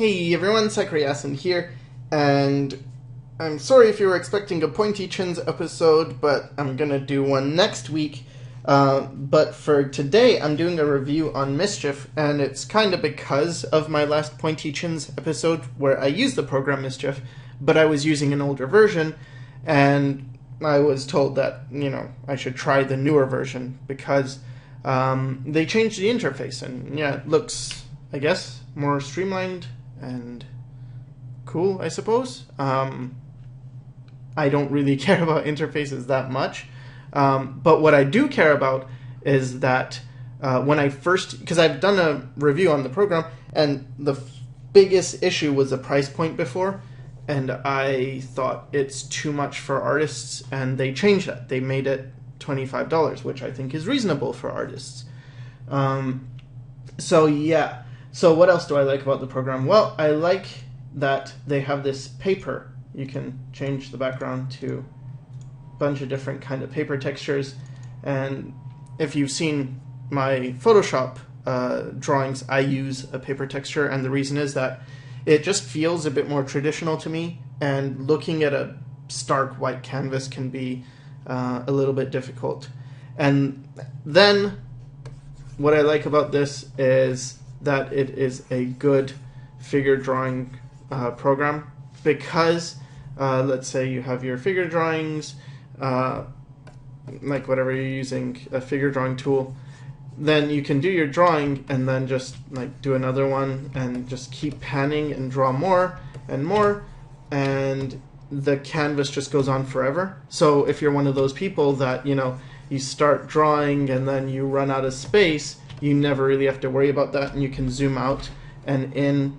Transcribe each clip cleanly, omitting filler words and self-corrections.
Hey everyone, Sycra here, and I'm sorry if you were expecting a Pointy Chins episode, but I'm gonna do one next week. But for today, I'm doing a review on Mischief, and it's kind of because of my last Pointy Chins episode where I used the program Mischief, but I was using an older version, and I was told that, I should try the newer version because they changed the interface, and it looks, I guess, more streamlined and cool, I suppose. I don't really care about interfaces that much. But what I do care about is that when I first, because I've done a review on the program, and the biggest issue was the price point before, and I thought it's too much for artists, and they changed that. They made it $25, which I think is reasonable for artists. So what else do I like about the program? Well, I like that they have this paper. You can change the background to a bunch of different kind of paper textures. And if you've seen my Photoshop drawings, I use a paper texture. And the reason is that it just feels a bit more traditional to me. And looking at a stark white canvas can be a little bit difficult. And then what I like about this is that it is a good figure drawing program, because let's say you have your figure drawings, like whatever you're using, a figure drawing tool, then you can do your drawing and then just like do another one and just keep panning and draw more and more, and the canvas just goes on forever. So if you're one of those people that, you start drawing and then you run out of space, you never really have to worry about that, and you can zoom out and in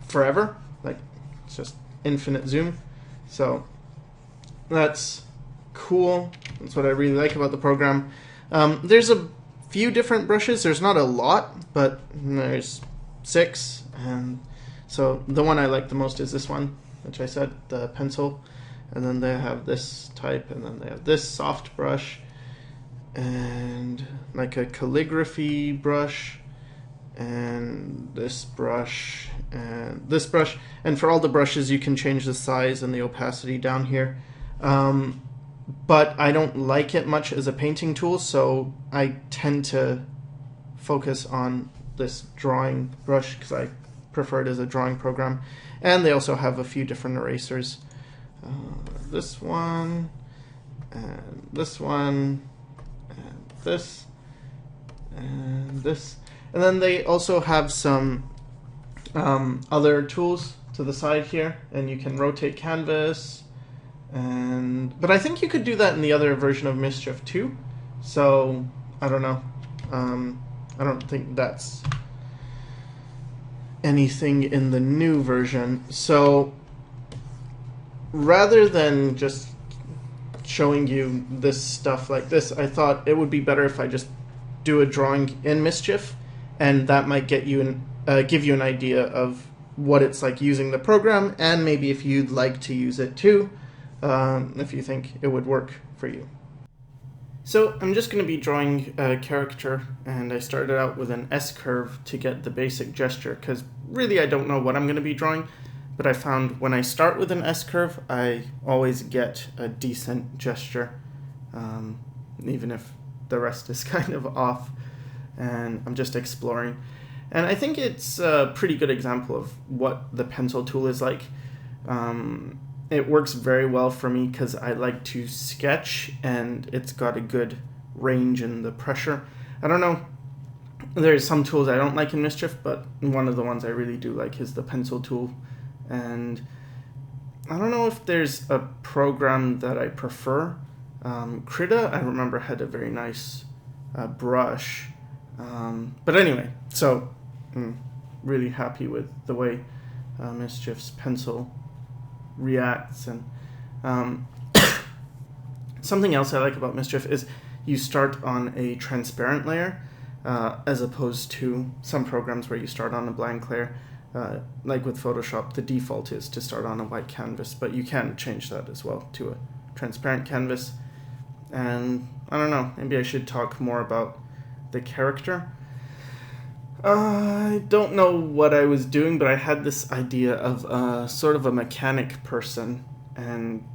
forever. Like, it's just infinite zoom. So that's cool. That's what I really like about the program. There's a few different brushes. There's not a lot, but there's 6. And so the one I like the most is this one, which I said, the pencil. And then they have this type, and then they have this soft brush, and like a calligraphy brush, and this brush, and this brush. And for all the brushes, you can change the size and the opacity down here. But I don't like it much as a painting tool, so I tend to focus on this drawing brush because I prefer it as a drawing program. And they also have a few different erasers. This one, and this one, and this, and this. And then they also have some other tools to the side here, and you can rotate canvas. But I think you could do that in the other version of Mischief too. So I don't know. I don't think that's anything in the new version. So rather than just showing you this stuff like this, I thought it would be better if I just do a drawing in Mischief, and that might get you give you an idea of what it's like using the program, and maybe if you'd like to use it too, if you think it would work for you. So I'm just going to be drawing a character, and I started out with an S-curve to get the basic gesture, because really I don't know what I'm going to be drawing, but I found when I start with an S-curve, I always get a decent gesture, even if the rest is kind of off, and I'm just exploring. And I think it's a pretty good example of what the pencil tool is like. It works very well for me because I like to sketch, and it's got a good range in the pressure. I don't know, there's some tools I don't like in Mischief, but one of the ones I really do like is the pencil tool. And I don't know if there's a program that I prefer. Krita, I remember, had a very nice brush. But anyway, so I'm really happy with the way Mischief's pencil reacts. And something else I like about Mischief is you start on a transparent layer, as opposed to some programs where you start on a blank layer. Like with Photoshop, the default is to start on a white canvas, but you can change that as well to a transparent canvas. And I don't know, maybe I should talk more about the character. I don't know what I was doing, but I had this idea of sort of a mechanic person, and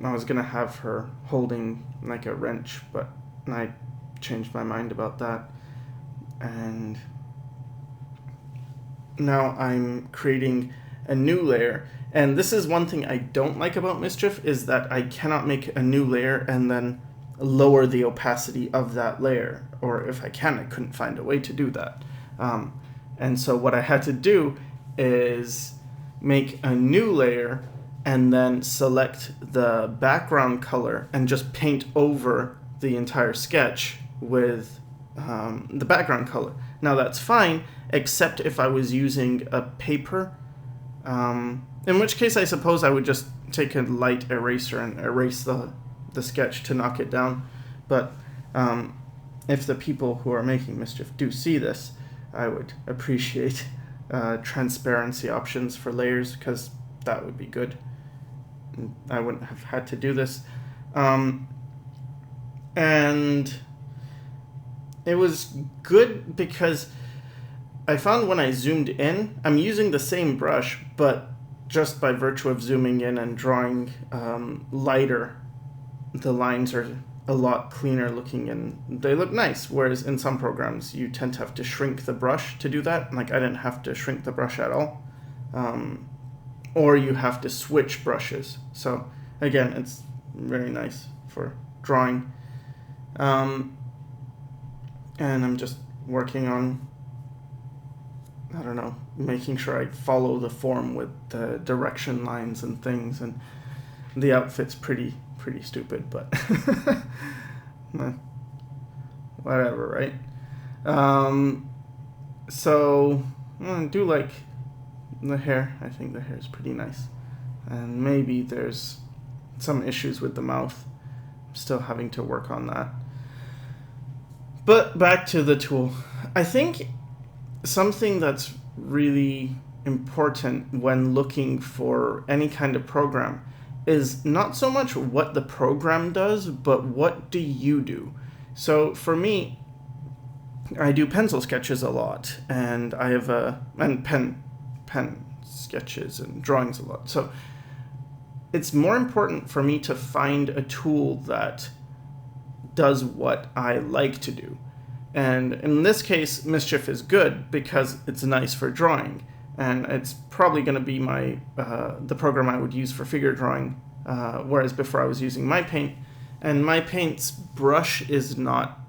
I was gonna have her holding like a wrench, but I changed my mind about that, and now I'm creating a new layer. And this is one thing I don't like about Mischief, is that I cannot make a new layer and then lower the opacity of that layer, or if I can, I couldn't find a way to do that. And so what I had to do is make a new layer and then select the background color and just paint over the entire sketch with the background color. Now that's fine, except if I was using a paper, in which case I suppose I would just take a light eraser and erase the sketch to knock it down. But if the people who are making Mischief do see this, I would appreciate transparency options for layers, because that would be good. I wouldn't have had to do this. And it was good because I found when I zoomed in, I'm using the same brush, but just by virtue of zooming in and drawing lighter, the lines are a lot cleaner looking and they look nice. Whereas in some programs, you tend to have to shrink the brush to do that. Like, I didn't have to shrink the brush at all. Or you have to switch brushes. So again, it's very nice for drawing. And I'm just working on, I don't know, making sure I follow the form with the direction lines and things. And the outfit's pretty stupid, but whatever, right? So I do like the hair. I think the hair is pretty nice, and maybe there's some issues with the mouth. I'm still having to work on that. But back to the tool. I think something that's really important when looking for any kind of program is not so much what the program does, but what do you do? So for me, I do pencil sketches a lot, and I have and pen sketches and drawings a lot. So it's more important for me to find a tool that does what I like to do. And in this case, Mischief is good because it's nice for drawing, and it's probably going to be my the program I would use for figure drawing, whereas before I was using My Paint, and My Paint's brush is not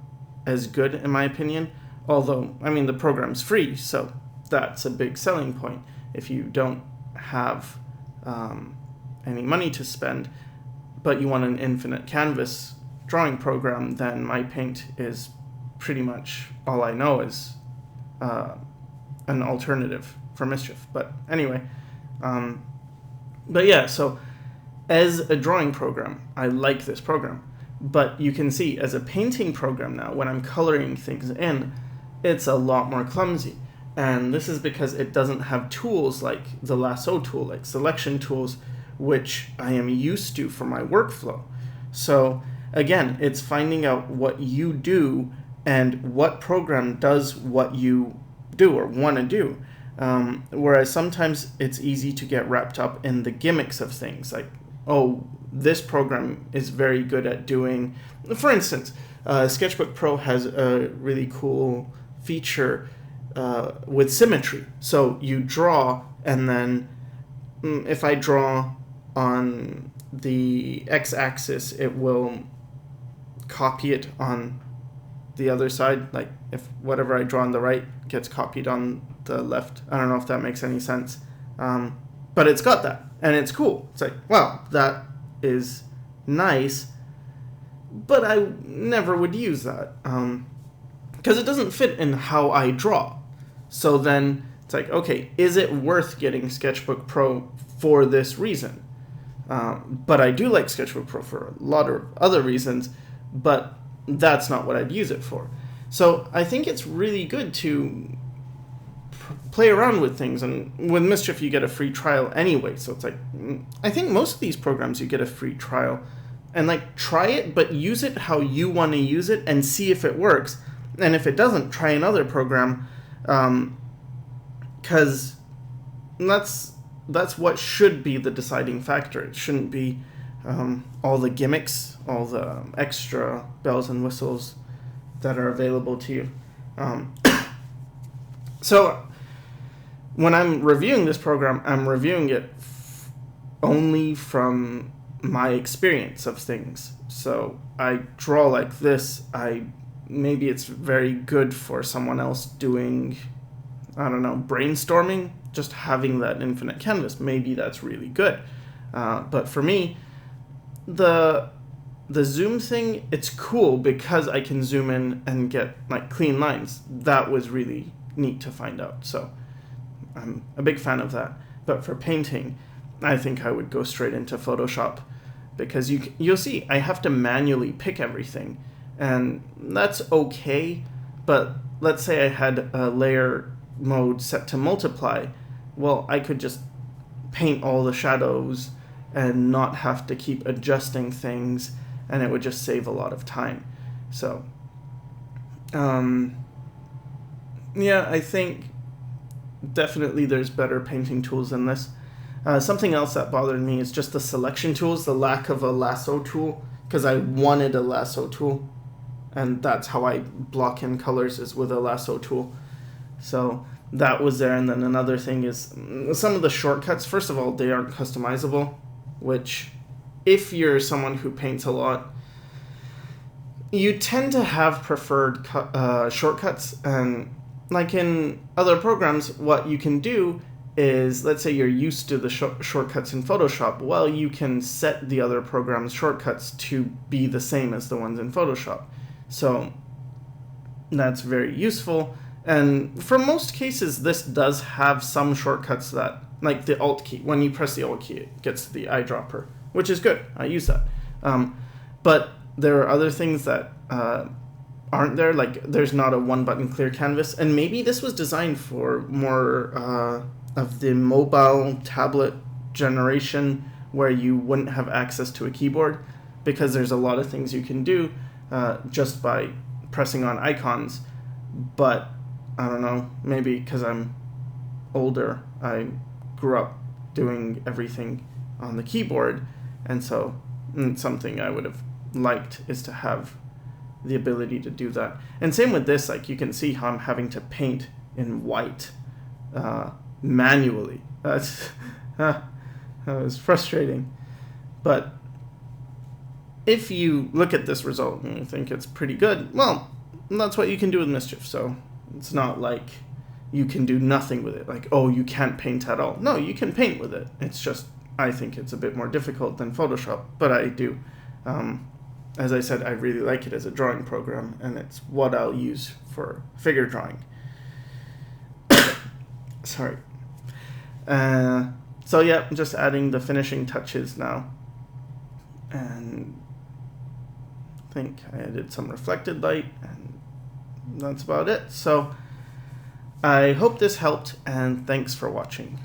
as good in my opinion, although, I mean, the program's free, so that's a big selling point. If you don't have any money to spend, but you want an infinite canvas drawing program, then My Paint is pretty much all I know is an alternative for Mischief. But anyway, but yeah, so as a drawing program, I like this program. But you can see, as a painting program now, when I'm coloring things in, it's a lot more clumsy. And this is because it doesn't have tools like the lasso tool, like selection tools, which I am used to for my workflow. So again, it's finding out what you do and what program does what you do or want to do. Whereas sometimes it's easy to get wrapped up in the gimmicks of things, like, oh, this program is very good at doing, for instance, Sketchbook Pro has a really cool feature with symmetry. So you draw, and then if I draw on the x-axis, it will copy it on the other side. Like, if whatever I draw on the right gets copied on the left. I don't know if that makes any sense. But it's got that, and it's cool. It's like, wow, that is nice, but I never would use that because it doesn't fit in how I draw. So then it's like, okay, is it worth getting Sketchbook Pro for this reason? But I do like Sketchbook Pro for a lot of other reasons, but that's not what I'd use it for. So I think it's really good to play around with things, and with Mischief you get a free trial anyway, so it's like, I think most of these programs you get a free trial, and like, try it, but use it how you want to use it and see if it works, and if it doesn't, try another program. Because that's what should be the deciding factor. It shouldn't be all the gimmicks, all the extra bells and whistles that are available to you. So when I'm reviewing this program, I'm reviewing it only from my experience of things. So I draw like this. Maybe it's very good for someone else doing, I don't know, brainstorming, just having that infinite canvas. Maybe that's really good. But for me, the zoom thing, it's cool because I can zoom in and get like clean lines. That was really neat to find out. So I'm a big fan of that. But for painting, I think I would go straight into Photoshop, because you'll see I have to manually pick everything, and that's okay. But let's say I had a layer mode set to multiply. Well, I could just paint all the shadows and not have to keep adjusting things, and it would just save a lot of time. So yeah, I think definitely there's better painting tools than this. Something else that bothered me is just the selection tools, the lack of a lasso tool, because I wanted a lasso tool, and that's how I block in colors, is with a lasso tool. So that was there. And then another thing is some of the shortcuts. First of all, they aren't customizable, which if you're someone who paints a lot, you tend to have preferred shortcuts. And like in other programs, what you can do is, let's say you're used to the shortcuts in Photoshop. Well, you can set the other program's shortcuts to be the same as the ones in Photoshop. So that's very useful. And for most cases, this does have some shortcuts that, like the Alt key. When you press the Alt key, it gets to the eyedropper, which is good. I use that. But there are other things that aren't there. Like there's not a one-button clear canvas. And maybe this was designed for more of the mobile tablet generation, where you wouldn't have access to a keyboard, because there's a lot of things you can do just by pressing on icons. But I don't know, maybe because I'm older, I grew up doing everything on the keyboard, and so something I would have liked is to have the ability to do that. And same with this, like you can see how I'm having to paint in white manually. That was frustrating. But if you look at this result and you think it's pretty good, well, that's what you can do with Mischief. So it's not like you can do nothing with it. Like, oh, you can't paint at all. No, you can paint with it. It's just, I think it's a bit more difficult than Photoshop, but I do. As I said, I really like it as a drawing program, and it's what I'll use for figure drawing. Sorry. So yeah, just adding the finishing touches now. And I think I added some reflected light, and that's about it. So I hope this helped, and thanks for watching.